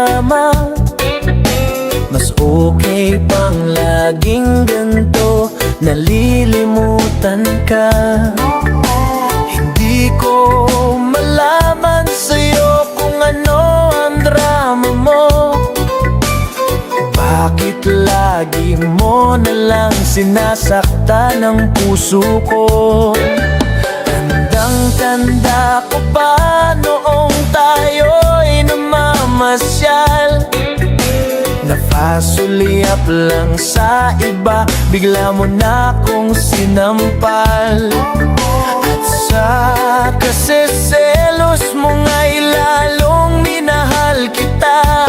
kasama. Mas okay pang laging ganito, nalilimutan ka. Hindi ko malaman sa'yo kung ano ang drama mo. Bakit lagi mo nalang sinasaktan ang puso ko? Tandang-tanda ko pa noong tayo'y namamasyal. Napasulyap lang sa iba, bigla mo na akong sinampal. At sa kasiselos mo nga'y lalong minahal kita.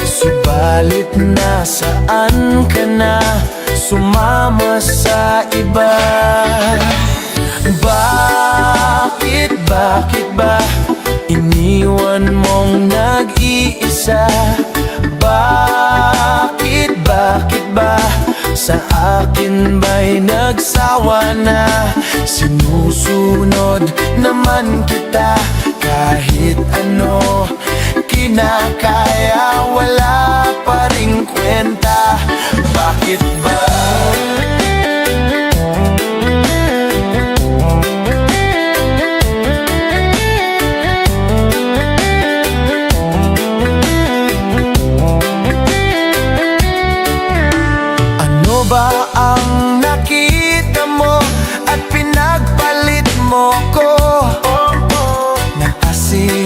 Subalit nasaan ka na, sumama sa iba? Bakit ba iniwan mong nag-iisa? Bakit ba sa akin ba'y nagsawa na? Sinusunod naman kita kahit ano, kinakaya, wala pa ring kwenta. Bakit ba? Ano ba ang nakita mo at pinagpalit mo ko?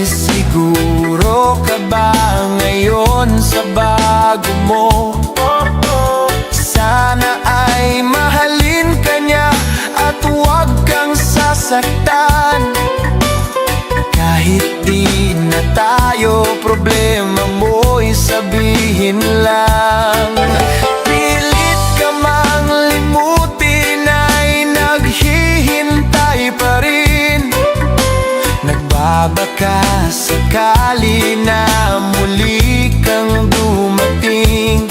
Siguro ka ba ngayon sa bago mo? Sana ay mahalin ka niya at huwag kang sasaktan. Kahit di na tayo, problema mo'y sabihin lang. Pilit ka mang limutin ay naghihintay pa rin. Nagbabaka sakali na muli kang dumating.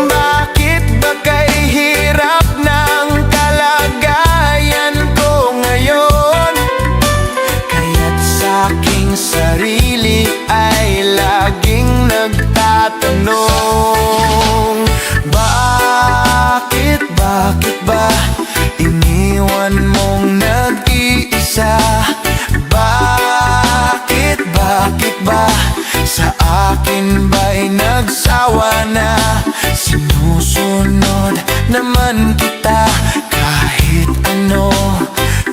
Bakit ba kay hirap ng kalagayan ko ngayon? Kaya't sa'king sarili ay laging nagtatanong. Bakit ba iniwan mong nag-iisa? Bakit ba sa akin ba'y nagsawa na? Sinusunod naman kita kahit ano,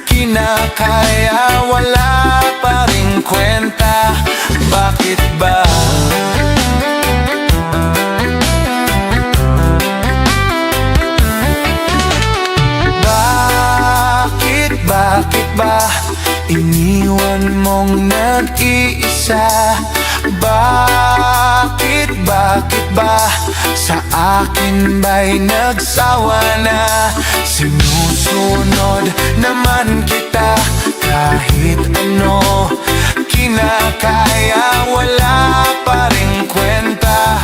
kinakaya, wala pa ring kwenta. Bakit ba? Bakit ba iniwan mong nag-iisa? Bakit ba sa akin ba'y nagsawa na? Sinusunod naman kita kahit ano, kinakaya, wala pa ring kwenta.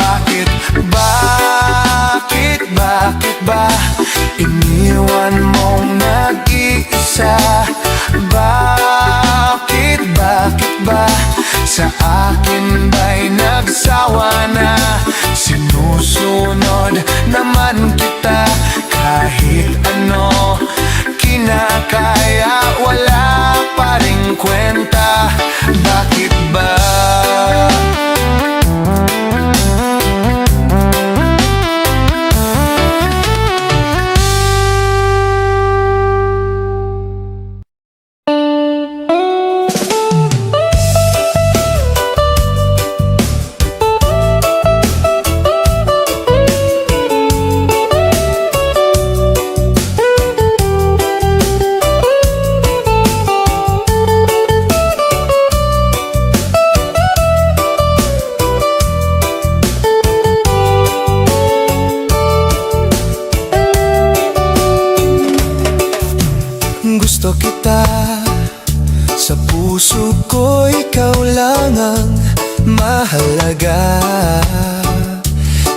Bakit ba iniwan mong nag-iisa? Bakit ba sa akin ba'y nagsawa na? Sinusunod naman kita kahit ano, kinakaya, wala pa ring kwenta. Bakit ba? Gusto kita, sa puso ko ikaw lang ang mahalaga.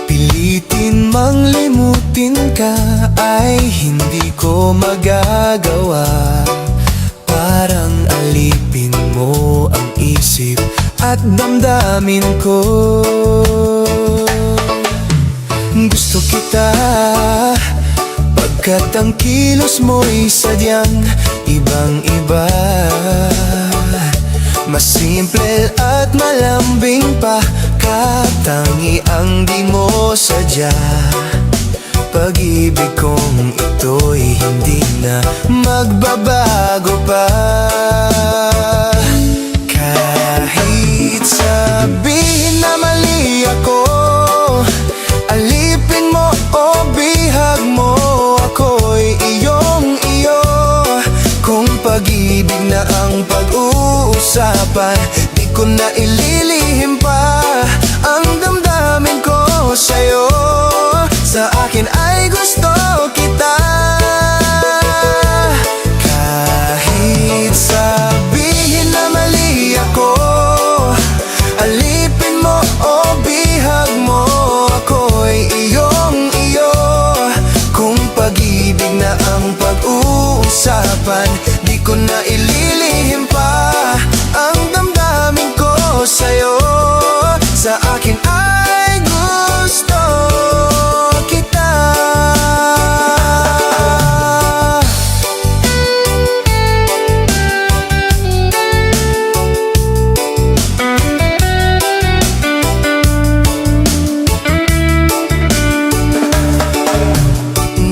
Pilitin mang limutin ka ay hindi ko magagawa. Parang alipin mo ang isip at damdamin ko. Gusto kita pagkat ang kilos mo'y sadyang ibang-iba. Mas simple at malambing pa, katangi ang di mo sadya. Pag-ibig kong ito'y hindi na magbabago pa. Kahit sabihin na mali ako, alipin mo o bihag mo, ako'y iyong-iyo. Kung pag-ibig na ang pag-uusapan, di ko na ililihim pa ang damdamin ko sa'yo. Sa akin ay gusto kita. Kahit sabihin na mali ako, alipin mo o bihag mo, ako'y iyong-iyo. Kung pag-ibig na ang pag-uusapan, di ko na ililihim pa ang damdamin ko sa'yo. Sa akin ay gusto kita.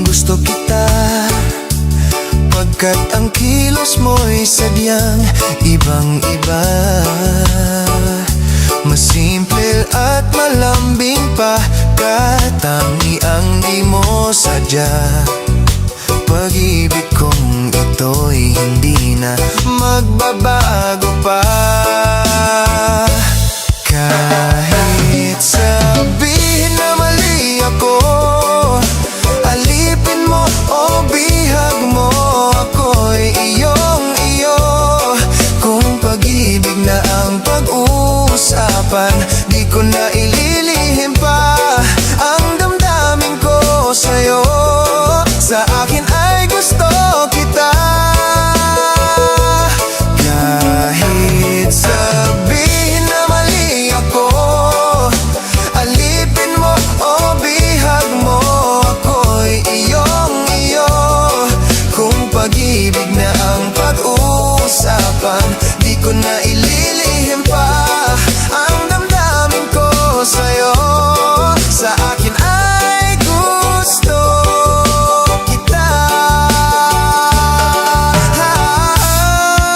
Gusto kita pagkat ang kilos mo'y sadyang ibang-iba. Mas simple at malambing pa, katangi ang di mo sadya. Pag-ibig kong ito'y hindi na magbabago pa. Kahit sabihin na mali ako, alipin mo o bihag mo, ako'y iyong-iyo. Kung pag-ibig na ang pag-uusapan, di ko na ililihim pa ang damdamin ko sa'yo. Sa akin ay gusto kita. Kahit sabihin na mali ako, alipin mo o bihag mo, ako'y iyong-iyo. Kung pag-ibig na ang pag-uusapan, di ko na ililihim pa ang damdamin ko sa'yo. Sa akin ay gusto kita.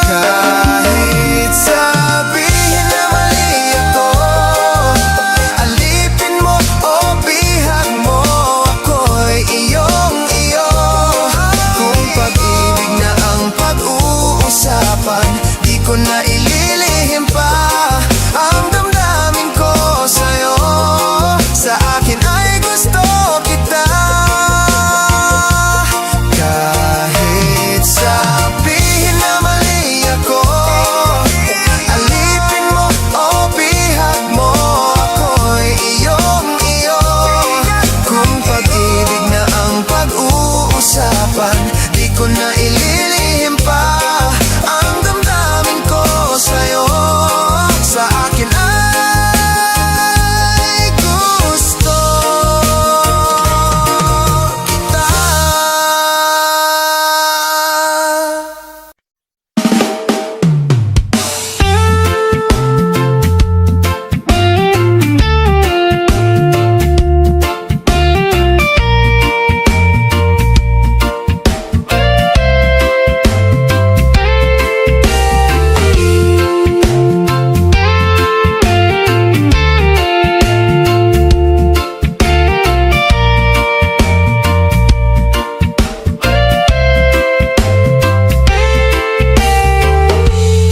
Kahit sabihin na mali ako, alipin mo o bihag mo, ako'y iyong-iyo. Kung pag-ibig na ang pag-uusapan, di ko na ililihim pa ang damdamin ko sa'yo. Sa akin ay gusto kita. Kahit sabihin na mali ako, alipin mo o bihag mo, ako'y iyong-iyo. Kung pag-ibig na ang pag-uusapan, di ko na ililihim pa ang damdamin ko sa'yo. Sa akin ay gusto kita.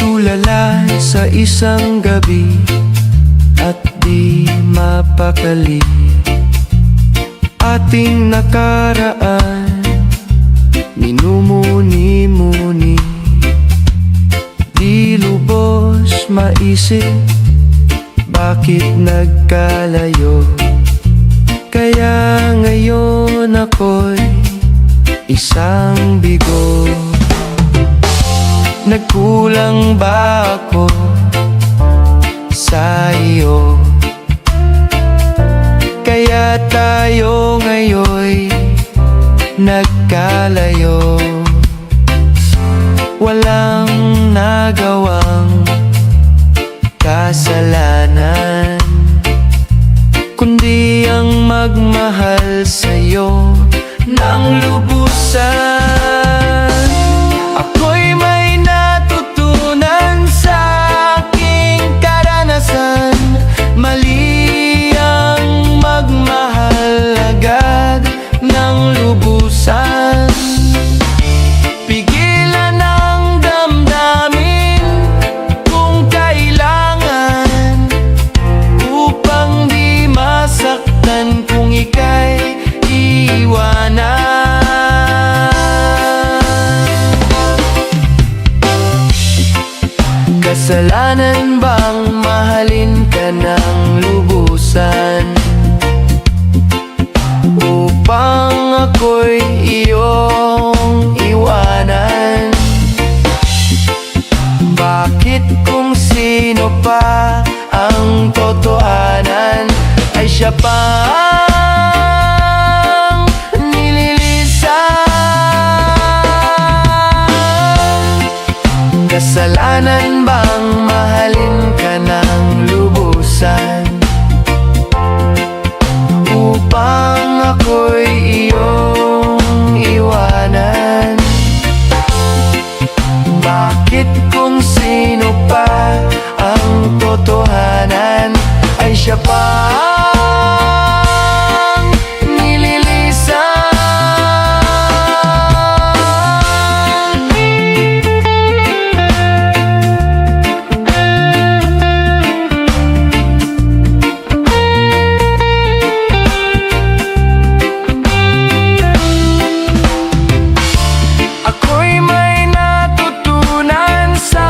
Tulala sa isang gabi at di mapakali, ating nakaraan minumuni-muni. Di lubos maisip bakit nagkalayo, kaya ngayon ako'y isang bigo. Nagkulang ba ako sa sa iyo. Kaya tayo ngayon'y nagkalayo. Walang nagawang kasalanan, kundi ang magmahal sa'yo ng lubusan. Ako'y may natutunan sa aking karanasan. Mali ang magmahal agad ng lubusan. Pigilan ang damdamin kung kailangan, upang di masaktan kung ika'y iwanan. Kasalanan bang mahalin ka ng lubusan, upang ako'y iyong iwanan? Bakit kung sino pa ang totohanan ay siya pa ang nililisan? Kasalanan bang mahalin ka ng lubusan, upang ako'y iyong iwanan? Bakit kung sino pa ang totohanan ay siya pa ang nililisan? Ako'y may natutunan sa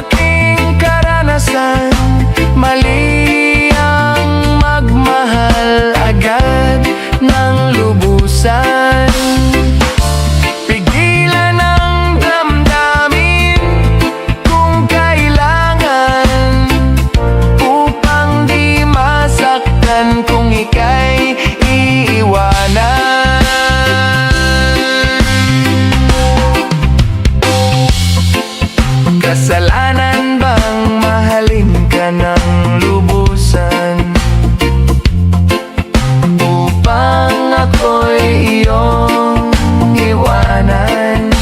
aking karanasan. Mali ang magmahal agad ng lubusan. Pigilan ang damdamin kung kailangan, upang di masaktan kung ika'y iiwanan. Kasalanan bang mahalin ka ng lubusan, upang ako'y iyong iwanan?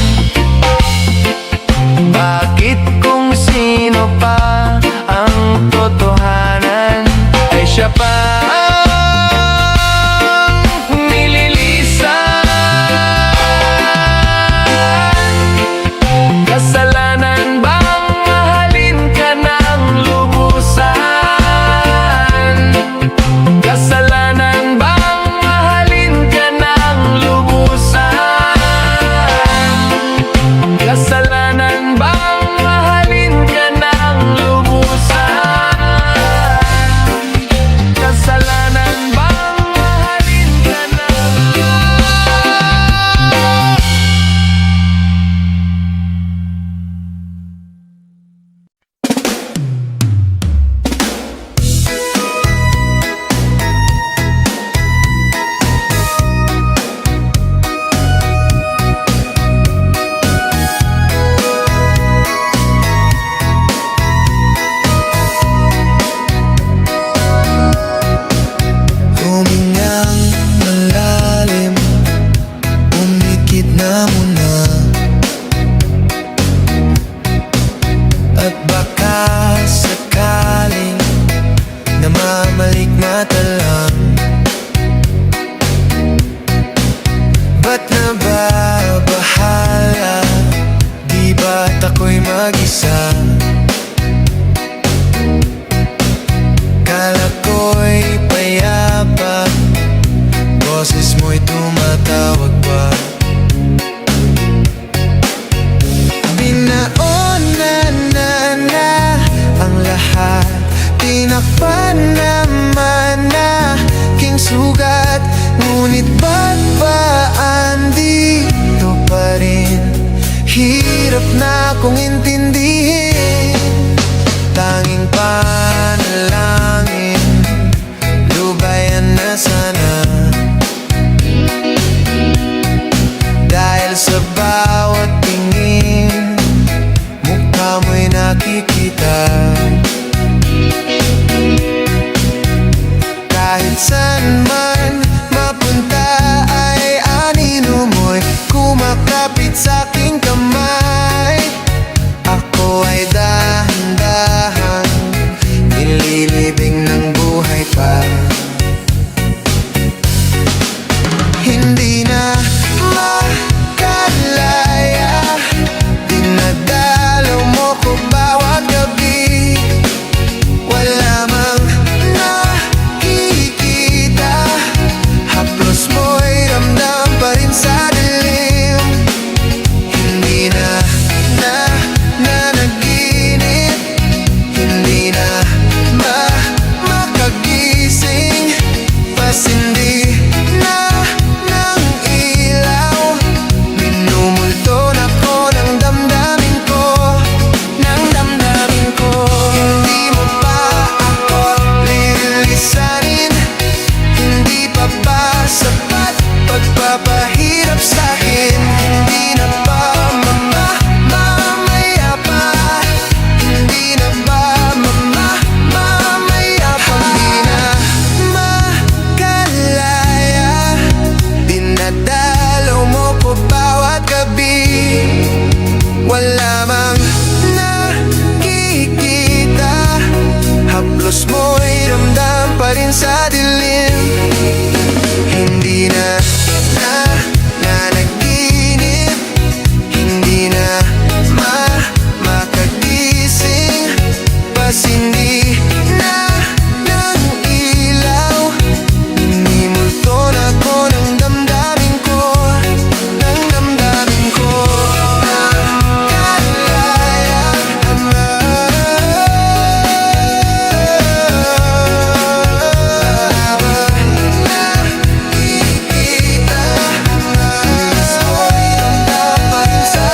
Bakit kung sino pa ang totohanan ay siya pa ang nililisan? Kasalanan bang mahalin ka ng lubusan? Kasalanan bang mahalin ka ng lubusan? Kasalanan bang mahalin ka ng lubusan? Kasalanan bang mahalin ka ng humingang malalim, umikit na muna, at baka sakaling namamalikmata lang. Ba't nababahala? Di ba't ako'y mag-isa? Kala ko'y payapa, boses mo'y tumatawag pa. Binaonan na ang lahat, tinakpan naman na king sugat. Ngunit ba't ba andito pa rin? Hirap na kong intindihin. Tanging panalangin Kahit saan man mapunta ay anino mo'y kumakapit sa aking kamay. Ako ay dahan-dahan nililibing ng buhay pa. Hindi na makalaya, dinadalaw mo ko bawat gabi. Wala mang nakikita, haplos mo'y ramdam pa rin sa dilim. Hindi na nanaginip, hindi na makagising, pasindi na ng ilaw. Minumulto na ko ng damdamin ko, ng damdamin ko. Hindi mo pa ako lilisanin, hindi pa ba sapat pagpapahirap sa'kin? Hindi na ba mamaya pa, hindi na ba mamaya pa? Hindi na makalaya, dinadalaw mo ko bawat gabi. Wala mang nakikita, haplos mo'y ramdam pa rin sa dilim. Hindi na nanaginip, hindi na makagising, pasindi na ng ilaw. Minimulto na ko ng damdamin ko, ng damdamin ko. Nakalaya nakikita, haplos mo'y ramdam pa rin sa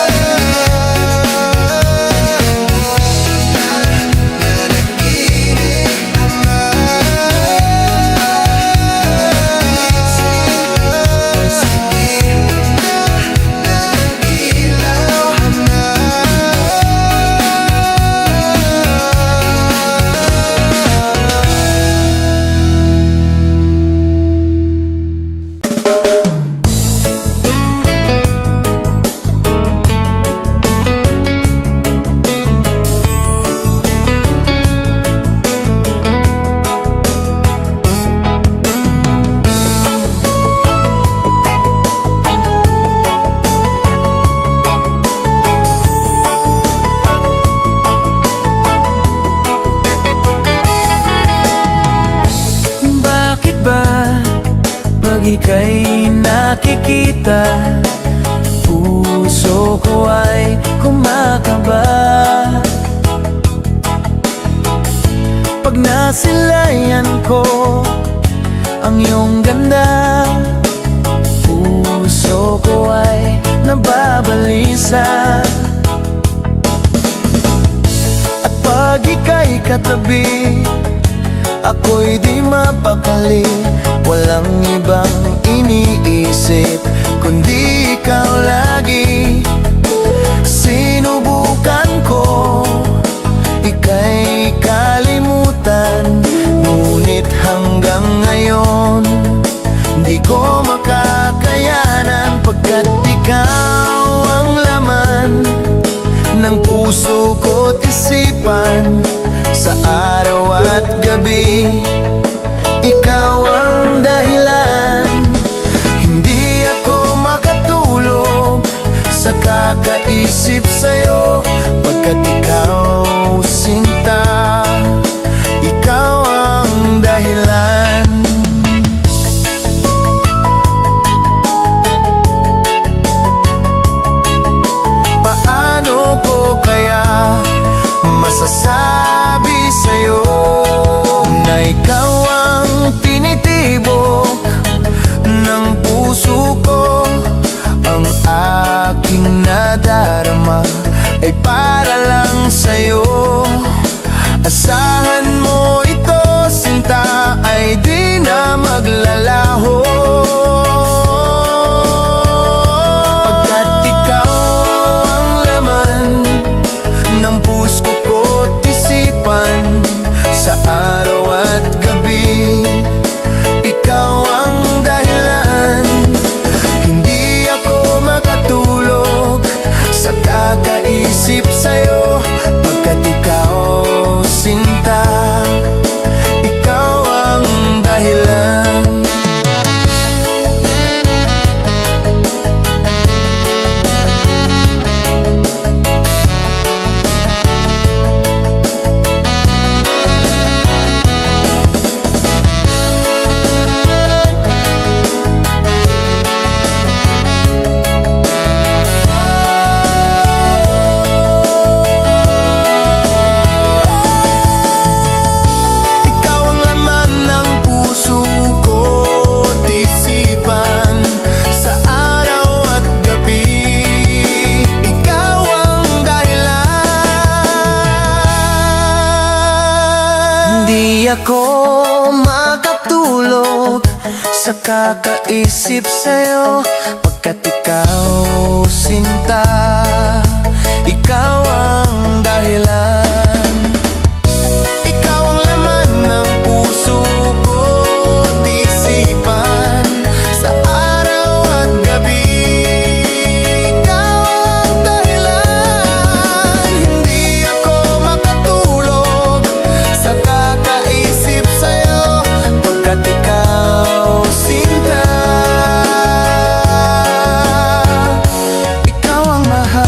Bakit ba pag ika'y nakikita, puso ko ay kumakaba? Pag nasilayan ko ang iyong ganda, puso ko ay nababalisa. At pag ika'y katabi, ako'y di mapakali, walang ibang iniisip kundi ikaw lagi. Sinubukan ko, ika'y kalimutan, ngunit hanggang ngayon di ko makakayanan, pagkat ikaw ang laman ng puso ko't isipan. Sa araw at gabi, ikaw ang dahilan. Hindi ako makatulog sa kakaisip sa'yo, pagkat ikaw, sinta, ikaw ang dahilan. Paano ko kaya masasabi sa'yo na ikaw ang tinitibok ng puso ko? Ang aking nadarama ako makatulog sa kakaisip sa'yo, pagkat ikaw, sinta, ikaw ang dahilan. Ikaw ang laman ng puso ko't isipan, sa araw at gabi. Ikaw ang dahilan. Hindi ako makatulog sa kakaisip sa'yo, pagkat ikaw, sinta, ikaw ang mahal.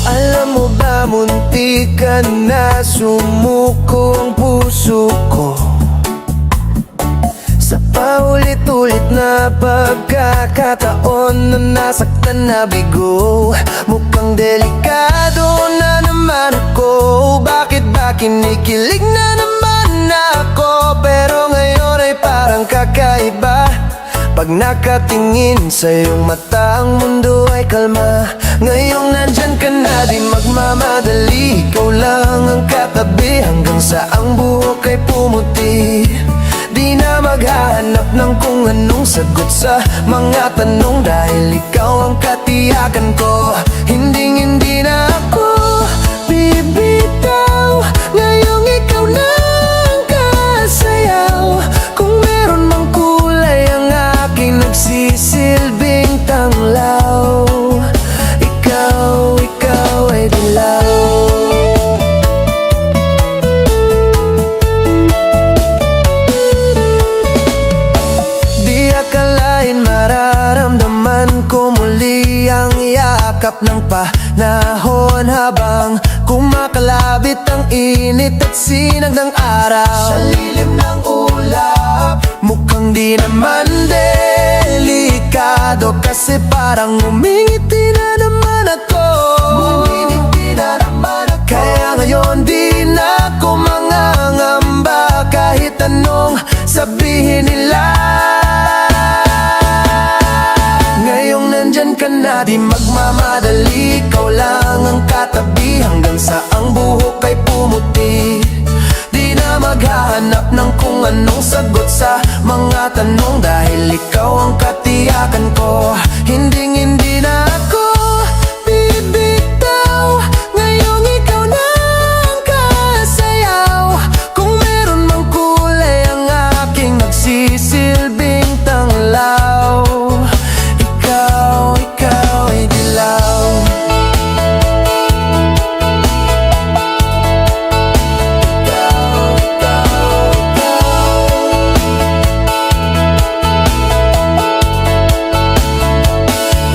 Alam mo ba, muntikan na sumuko ang puso ko sa paulit-ulit na pagkakataon na nasaktan na bigo. Mukhang delikado na naman ako. Bakit ba kinikilig na naman ako? Pero ngayon ay parang kakaiba. Pag nakatingin sa iyong mata, ang mundo ay kalma. Ngayong nandyan ka na, di magmamadali. Ikaw lang ang katabi hanggang sa ang buhok ay pumuti. Di na maghahanap ng kung anong sagot sa mga tanong, dahil ikaw ang katiyakan ko. Hindi na ako bibitaw. Ngayong ikaw na ang kasayaw. Kung meron mang kulay ang aking nagsisilbing tanglaw, ikaw ay dilaw. Di akalain mararamdaman ko muli ang yakap ng panahon, habang kumakalabit ang init at sinag ng araw. Sa lilim ng ulap, mukhang di naman delikado, kasi parang umingiti na naman ako. Kaya ngayon di na ako mangangamba, kahit anong sabihin nila. Ngayong nandyan ka na, di magmamadali. Ikaw lang ang katabi hanggang sa ang buhok ay pumuti. Di na maghahanap ng kung anong sagot sa mga tanong, dahil ikaw ang katiyakan ko. Hindi na ako bibitaw. Ngayong ikaw na ang kasayaw. Kung meron mang kulay ang aking nagsisilbing tanglaw, ikaw ay dilaw.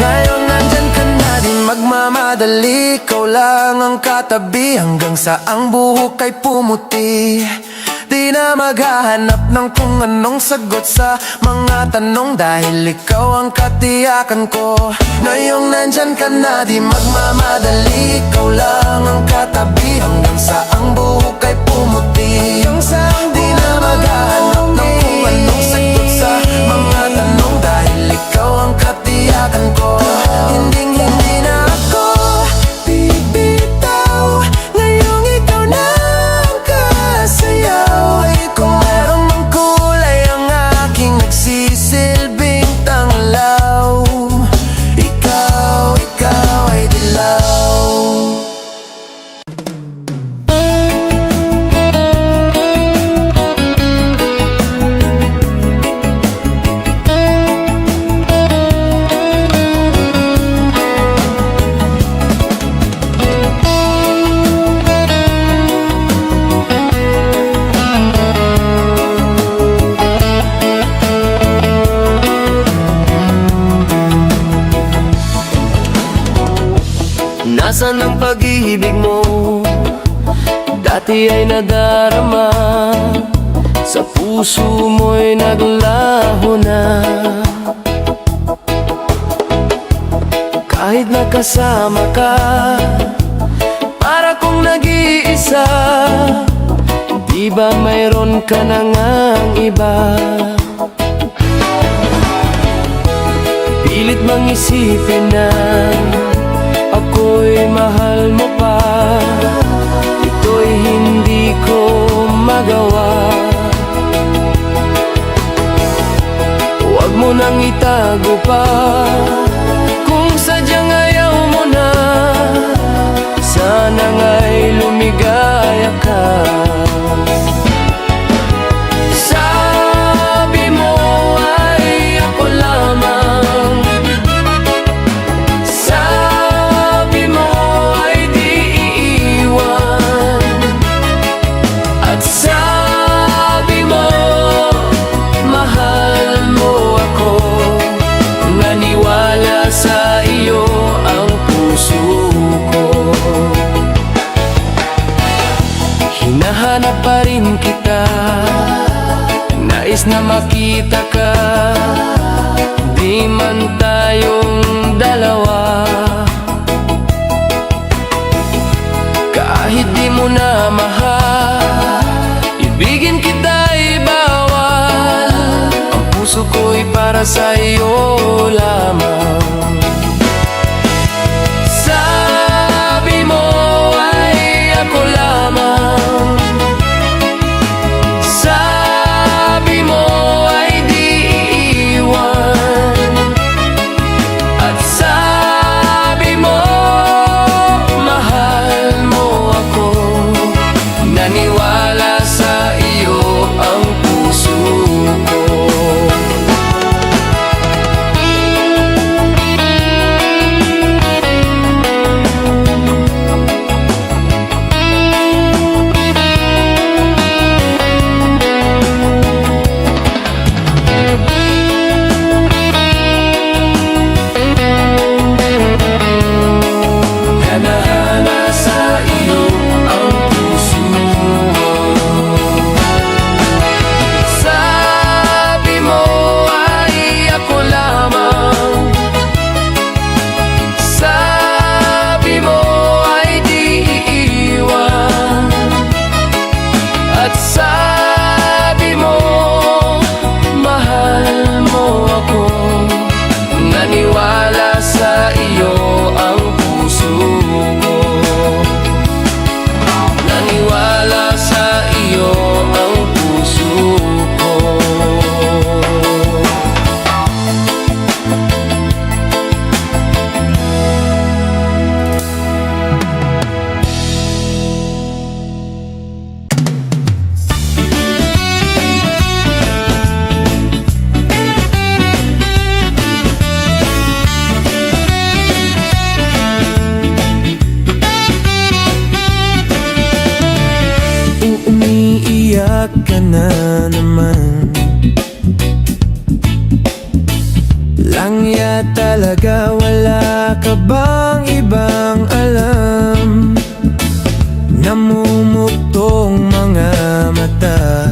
Ngayon nandyan ka na, di magmamadali. Ikaw lang ang katabi hanggang sa ang buhok ay pumuti. Di na maghahanap ng kung anong sagot sa mga tanong, dahil ikaw ang katiyakan ko. Ngayong nandyan ka na, di magmamadali. Ikaw lang ang katabi hanggang sa ang buhok ay pumuti. Di na maghahanap ng kung anong sagot sa mga tanong, dahil ikaw ang katiyakan ko. Hindi na ako bibitaw. Ngayong ikaw na ang kasayaw. Kung meron mang kulay ang aking nagsisilbing tanglaw, ikaw ay dilaw. Nasaan ang pag-ibig mo? Dati ay nadarama, sa puso mo'y naglaho na. Kahit nakasama ka, para kong nag-iisa. Di ba mayroon ka na ngang iba? Pilit mang isipin na ako'y mahal mo pa. Ito'y hindi ko magawa. Huwag mo nang itago pa, kung sadyang ayaw mo na. Sana nga'y lumigaya ka. Sabi mo ay ako lamang, sabi mo ay di iiwan, at sabi mo mahal mo ako. Naniwala sa iyo ang puso ko. Hinahanap pa rin kita, nais na makita ka. Di man tayong dalawa, kahit di mo na mahal, ibigin kita'y bawal. Ang puso ko'y para sa iyo lamang. Sabi mo ay ako lamang, sabi mo ay di iiwan, at sabi mo mahal mo ako. Naniwala sa iyo ang puso ko. Hanahanap sa iyo ang puso ko. Sabi mo ay ako lamang, sabi mo ay di iiwan, at sabi mo mahal mo ako. Naniwala sa iyo ang puso ko. Naniwala sa iyo ang puso ko. Umiiyak ka na naman, langya talaga. Wala ka bang ibang alam? Namumuktong mga mata,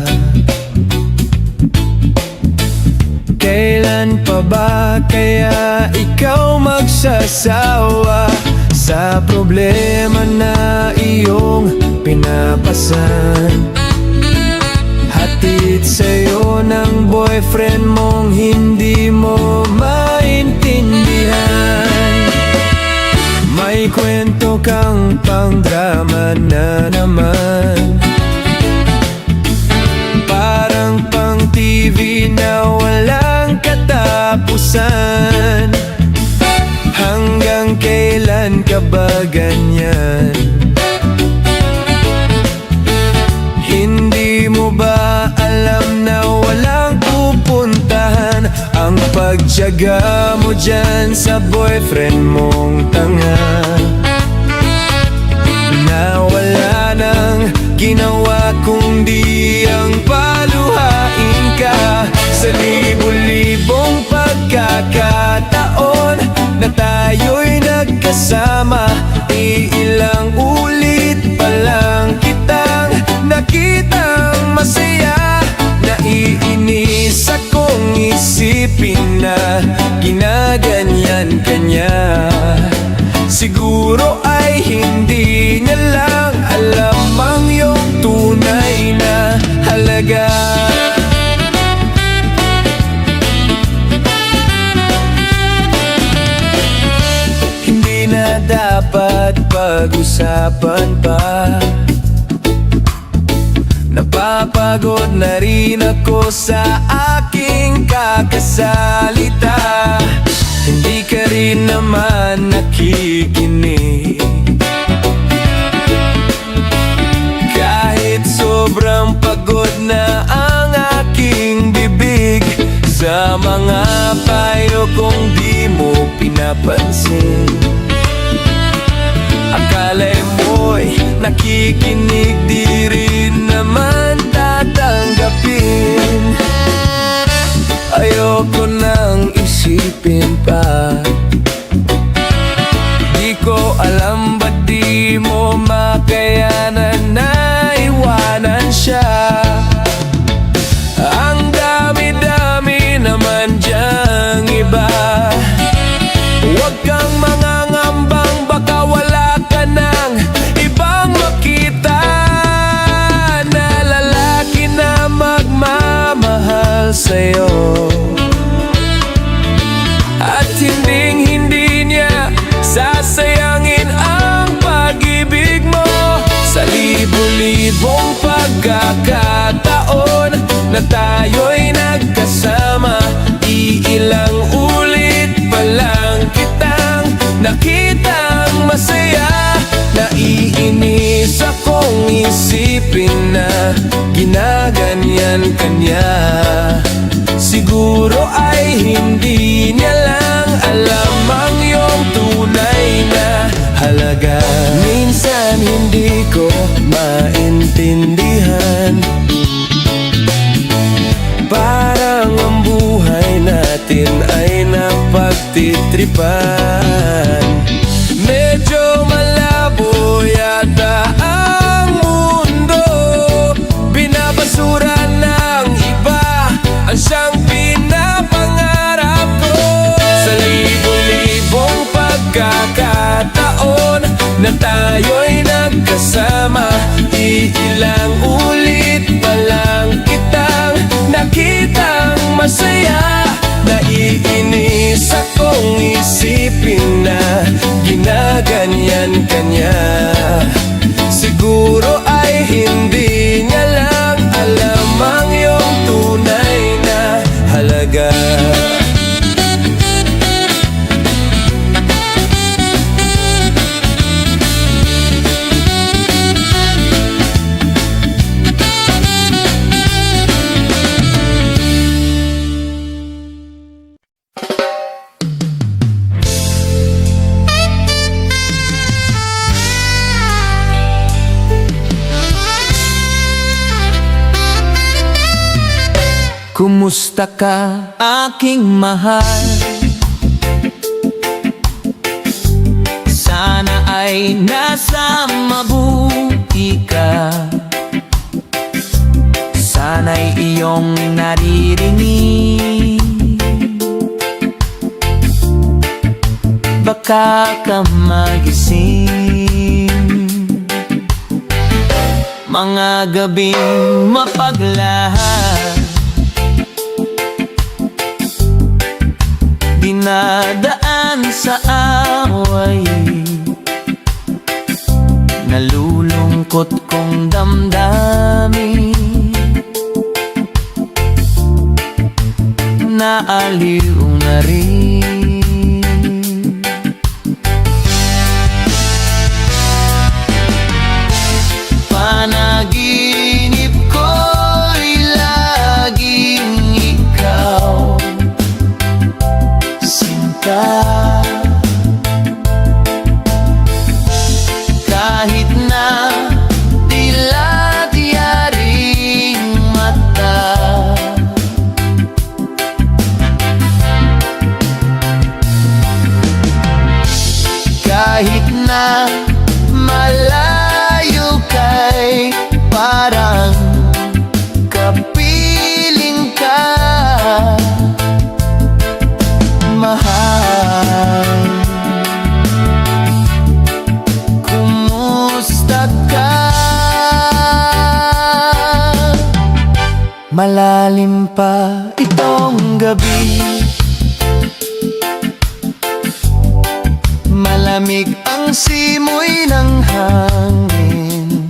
kailan pa ba kaya ikaw magsasawa sa problema na iyong pinapasan? Hatid sa'yo ng boyfriend mong hindi mo maintindihan. May kwento kang pang-drama na naman, parang pang-TV na walang katapusan. Hanggang kailan ka ba ganyan? Hindi mo ba alam na walang pupuntahan ang pagtiyaga mo dyan sa boyfriend mong tanga, na wala nang ginawa kundi ang paluhain ka. Sa libo-libong pagkakataon na tayo'y nagkasama, kitang masaya. Naiinis akong isipin na ginaganyan ka niya. Siguro ay hindi niya lang alam ang iyong tunay na halaga. Hindi na dapat pag-usapan pa. Napapagod na rin ako sa aking kakasalita. Hindi ka rin naman nakikinig. Kahit sobrang pagod na ang aking bibig, sa mga payo kong di mo pinapansin. Akala mo'y nakikinig, di rin naman tatanggapin. Ayoko nang isipin pa. Di ko alam ba't di mo makayanan na iwanan siya. Ang dami-dami naman diyang iba. Huwag kang mangangambang, baka wala ka nang ibang makita na lalaki na magmamahal sa'yo. At hinding-hindi niya sasayangin ang pag-ibig mo. Sa libo-libong pagkakataon na tayo'y nagkasama, iilang ulit pa lang kitang nakitang masaya. Naiinis akong isipin na ginaganyan ka niya. Siguro ay hindi niya lang alam ang iyong tunay na halaga. Minsan hindi ko maintindihan, parang ang buhay natin ay napagtitripan. Medyo malabo yata ang mundo, binabasura ng iba ang siyang pinapangarap ko. Sa libo-libong pagkakataon na tayo'y nagkasama, iilang ulit pa lang kitang nakitang masaya. Naiinis akong isipin na ginaganyan ka niya. Siguro ay hindi niya lang alam ang iyong tunay na halaga. Kumusta ka, aking mahal? Sana ay nasa mabuti ka. Sana'y iyong naririnig, baka ka magising. Mga gabing mapaglahat, dinadaan sa away, nalulungkot kong damdamin. Naaliw na rin. Panaginip ko'y laging ikaw, sinta. Kahit na dilat yaring mata, kahit na malayo kay parang kapiling ka, mahal. Kumusta ka? Malalim pa itong gabi, malamig ang simoy ng hangin.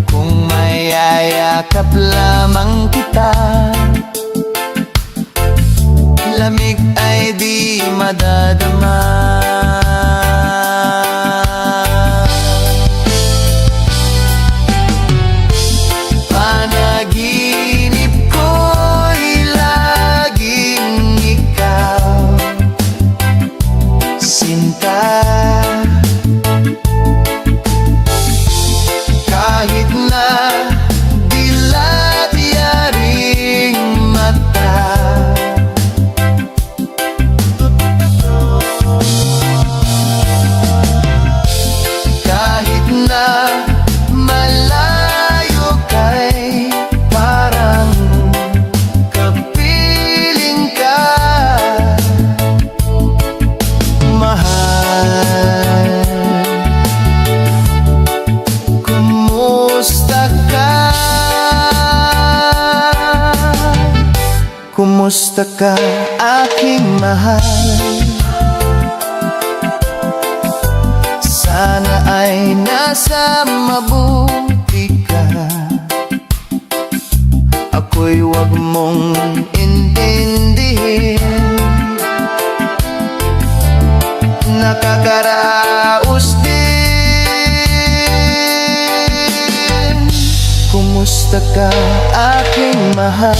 Kung mayayakap lamang kita, lamig ay di madadama. Panaginip ko'y laging ikaw, sinta. Kahit na dilat yaring mata, kahit na malayo kay parang kapiling ka, mahal. Kumusta ka? Kumusta ka, aking mahal? Sana ay nasa mabuti ka. Ako'y wag mong intindihin, nakakaraos din. Kumusta ka, aking mahal?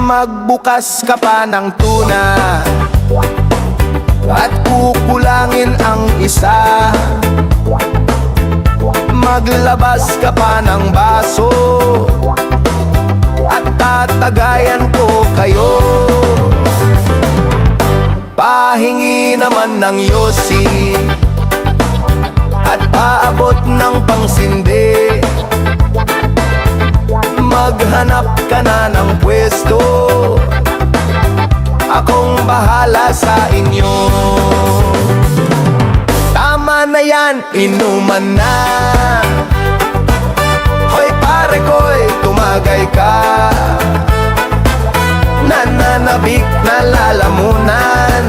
Magbukas ka pa ng tuna at kukulangin ang isa. Maglabas ka pa ng baso at tatagayan ko kayo. Pahingi naman ng yosi at paabot ng pangsindi. Maghanap ka na ng pwesto, akong bahala sa inyo. Tama na yan, inuman na. Hoy pare ko'y tumagay ka, nananabik na lalamunan,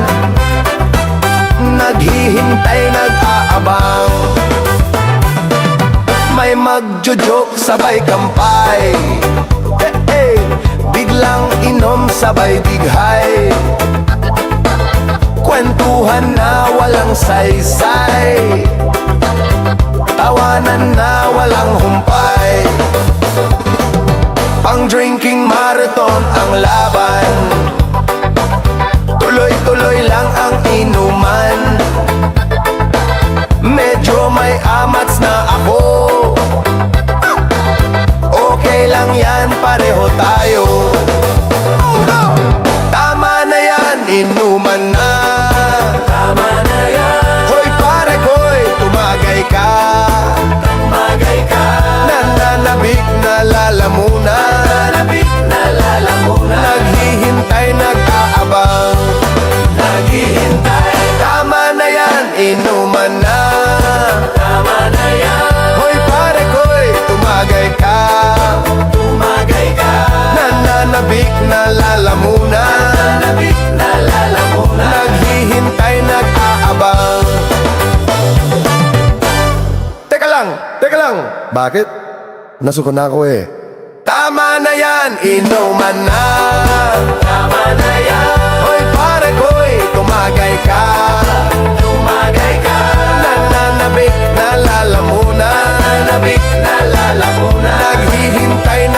naghihintay, nag-aabang. May magjo-joke sabay kampay, biglang inom sabay dighay, kwentuhan na walang saysay, tawanan na walang humpay. Pang drinking marathon ang laban, tuloy-tuloy lang ang inuman. Medyo may amats na ako, okay lang yan, pareho tayo. Tama na yan, inuman na. Tama na yan. Hoy pare ko'y tumagay ka, tumagay ka. Nananabik na lalamunan, nananabik na lalamunan. Naghihintay, nag-aabang, naghihintay. Tama na yan, inuman na. Tama na yan. Hoy pare ko'y tumagay ka, tumagay ka. Nananabik na lalamunan, nananabik na lalamunan. Naghihintay, nag-aabang. Teka lang, bakit? Nasuko na ako eh. Tama na yan, inuman na. Tama na yan. Hoy pare ko'y tumagay ka, tumagay ka. Nananabik na lalamunan, nananabik na lalamunan. Naghihintay,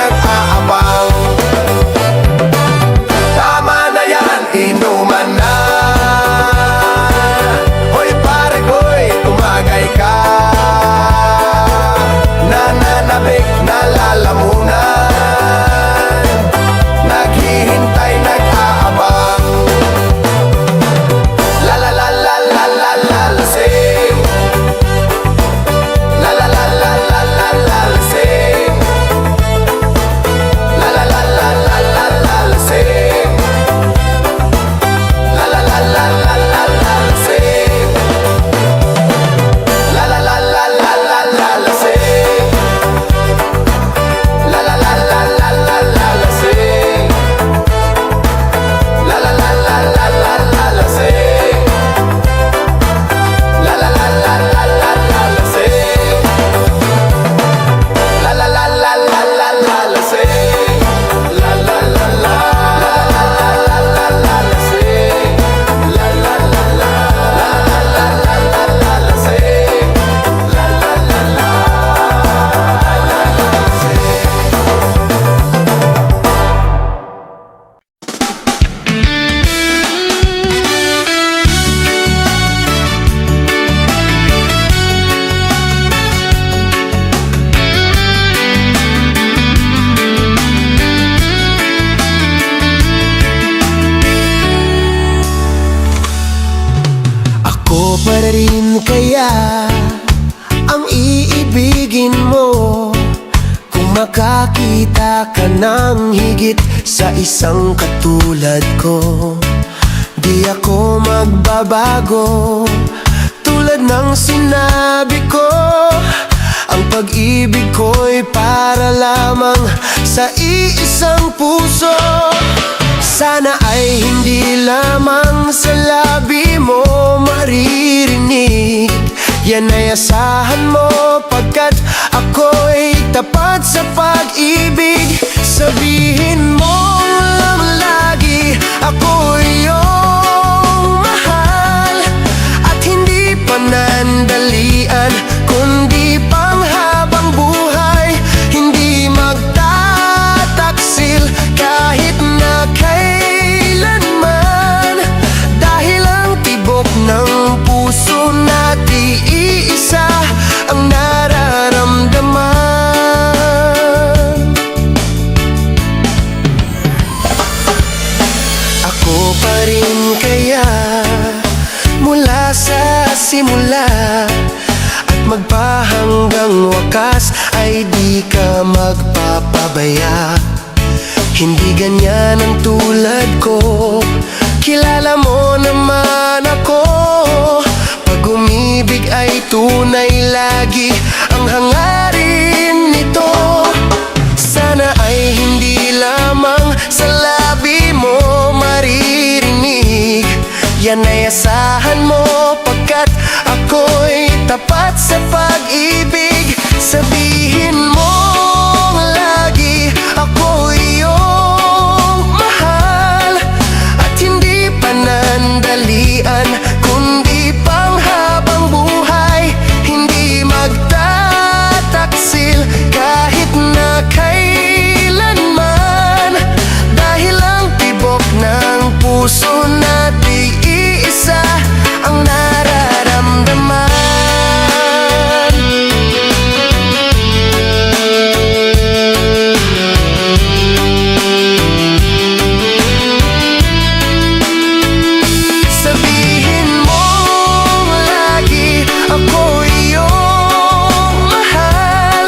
makita ka ng higit sa isang katulad ko. Di ako magbabago, tulad ng sinabi ko. Ang pag-ibig ko'y para lamang sa iisang puso. Sana ay hindi lamang sa labi mo maririnig. Yan ay asahan mo, pagkat ako'y tapat sa pag-ibig. Sabihin mo lang lagi, ako iyong mahal, at hindi panandalian, kundi panghabang buhay. Hindi magtataksil kahit na kailanman, dahil ang tibok ng puso na't iisa ang nararamdaman. Ako pa rin kaya mula sa simula, at magpahanggang wakas ay di ka magpapabaya. Hindi ganyan ang tulad ko, kilala mo naman ako. Pag umibig ay tunay, lagi ang hangarin nito. Sana ay hindi lamang sa labi mo maririnig. Yan ay asahan mo, pagkat ako'y tapat sa pag-ibig. Sabihin mo lagi, ako iyong mahal, at hindi panandalian, kundi panghabang buhay. Hindi magtataksil kahit na kailanman, dahil ang tibok ng puso na't iisa ang nararamdaman. Sabihin mo lagi, ako iyong mahal,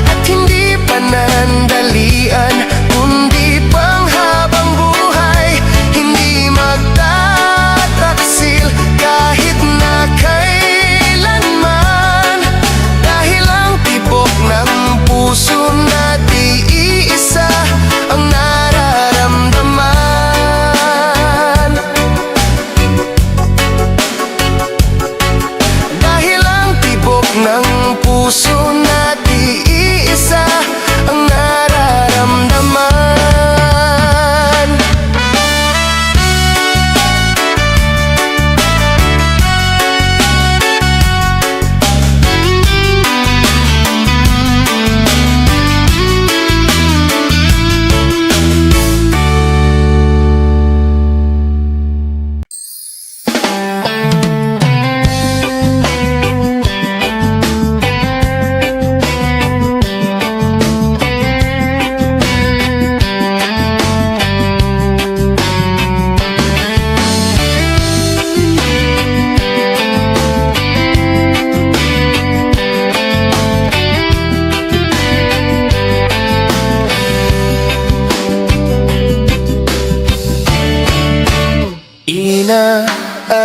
at hindi panandalian, kundi panghabang buhay. Hindi magtataksil kahit na kailanman, dahil ang tibok ng puso na't iisa ang nararamdaman. Dahil ang tibok ng puso na't iisa ang nararamdaman.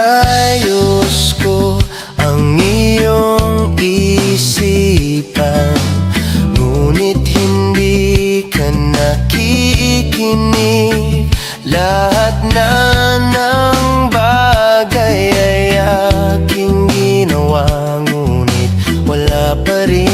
Inaayos ko ang iyong isipan, ngunit hindi ka nakikinig. Lahat na ng bagay ay aking ginawa, ngunit wala pa rin.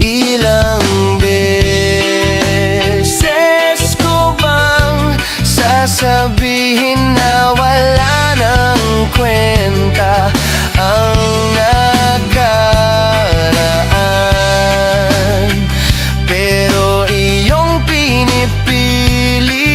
Ilang beses ko bang sasabihin na wala nang kwenta ang nakaraan, pero iyong pinipili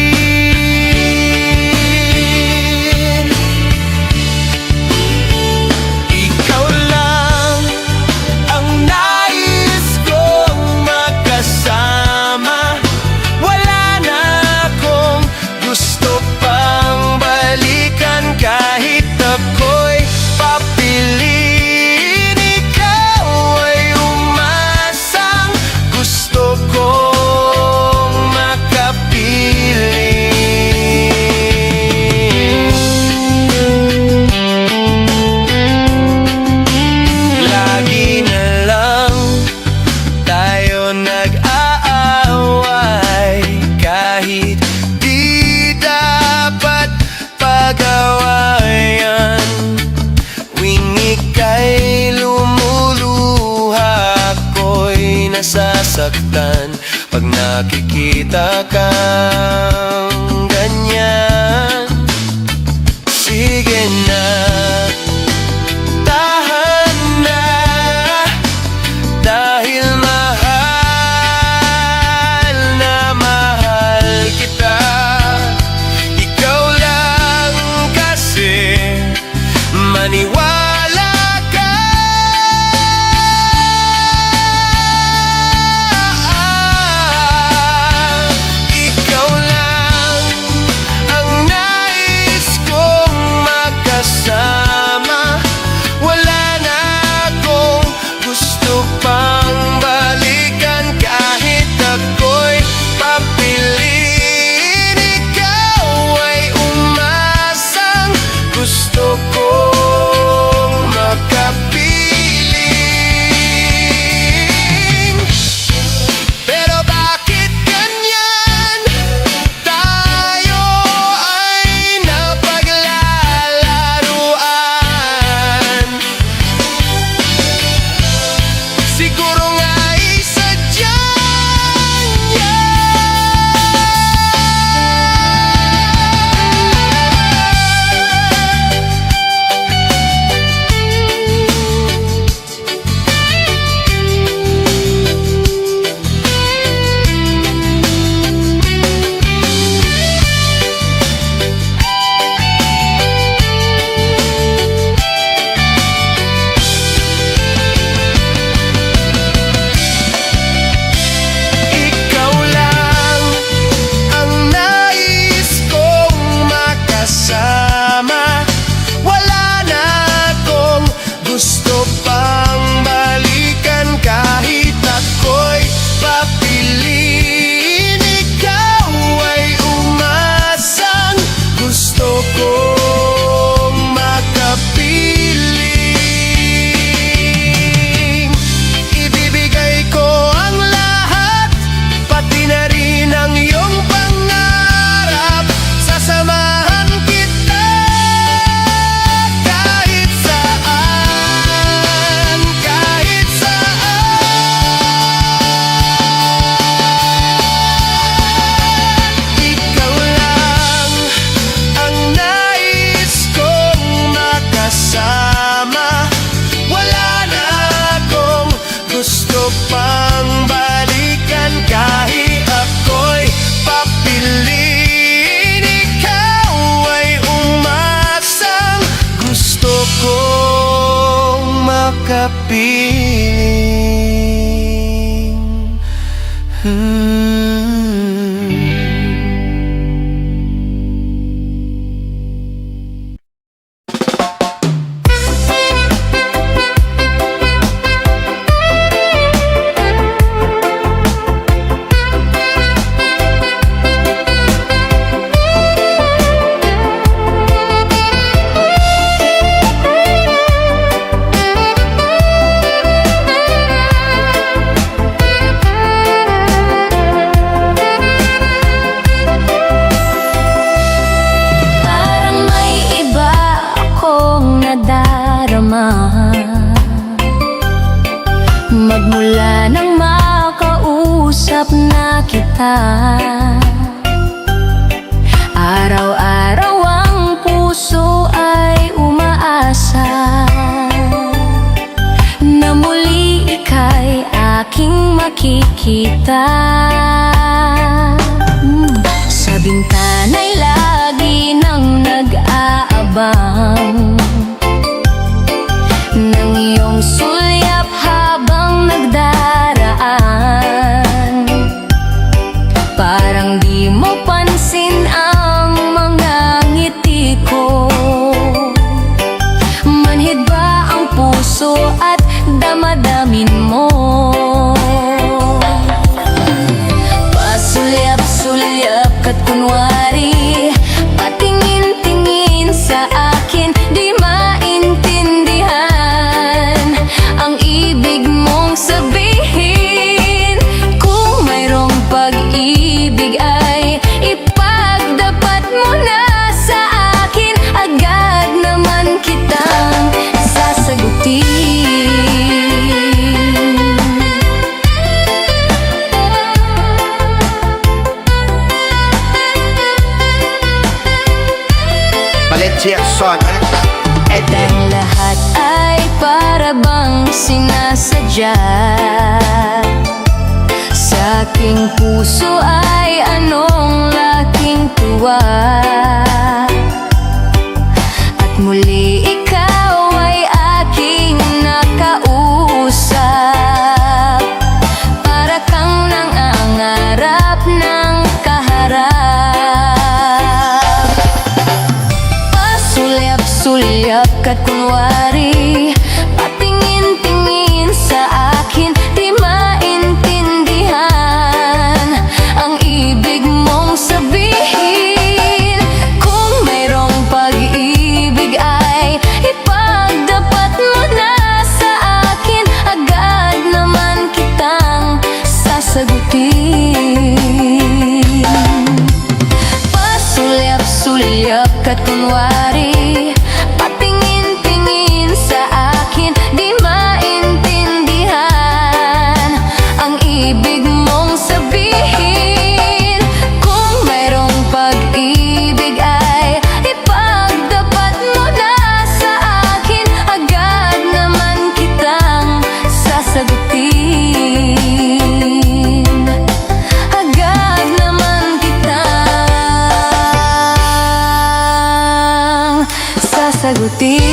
nasasaktan pag nakikita kang ganyan. Sige na, tahan na, dahil mahal na mahal kita. Ikaw lang kasi maniwala ka. Ikaw lang ang nais kong makasama. Wala na akong gusto pang balikan kahit ako'y papiliin. Ikaw ay umasang gusto kong makapiling. Pero bakit ganyan? Tayo ay napaglalaruan. Siguro nga isadya niya. Ikaw lang ang nais kong makasama. Wala na akong gusto pang balikan kahit ako'y papiliin. Ikaw ay umasang gusto kong makapiling. Ibibigay ko ang lahat, pati na rin ang iyong pangarap. Sasamahan kita kahit saan, kahit saan. Ikaw lang ang nais kong makasama. Wala na akong gusto pang balikan kahit ako'y papiliin. Ikaw ay umasang gusto kong makapiling. Parang may iba akong nadarama magmula nang makausap na kita. Araw-araw ang puso ay umaasa na muli ika'y aking makikita. Sa bintana'y lagi nang nag-aabang ng iyong sulyap habang nagdaraan. Parang di mo pansin ang mga ngiti ko. Manhid ba ang puso at damadamin mo? Pasulyap-sulyap ka't kunwari, patingin-tingin sa akin, di maintindihan ang ibig mong sabihin. Kung mayroong pag-ibig ay ipagdapat mo na sa akin, agad naman kitang sasagutin. song. At ang lahat ay para bang sinasadya. Sa aking puso ay anong laking tuwa. At muli ikaw ay aking nakausap. Para kang nangangarap ng kaharap. Pasulyap-sulyap ka't kunwari, patingin-tingin sa akin, di maintindihan ang ibig mong sabihin. Kung mayroong pag-ibig ay ipagdapat mo na sa akin, agad naman kitang sasagutin. Pasulyap-sulyap ka't kunwari, patingin-tingin sa akin, di maintindihan ang ibig mong sabihin. Kung mayroong pag-ibig ay ipagdapat mo na sa akin, agad naman kitang sasagutin. Agad naman kitang sasagutin.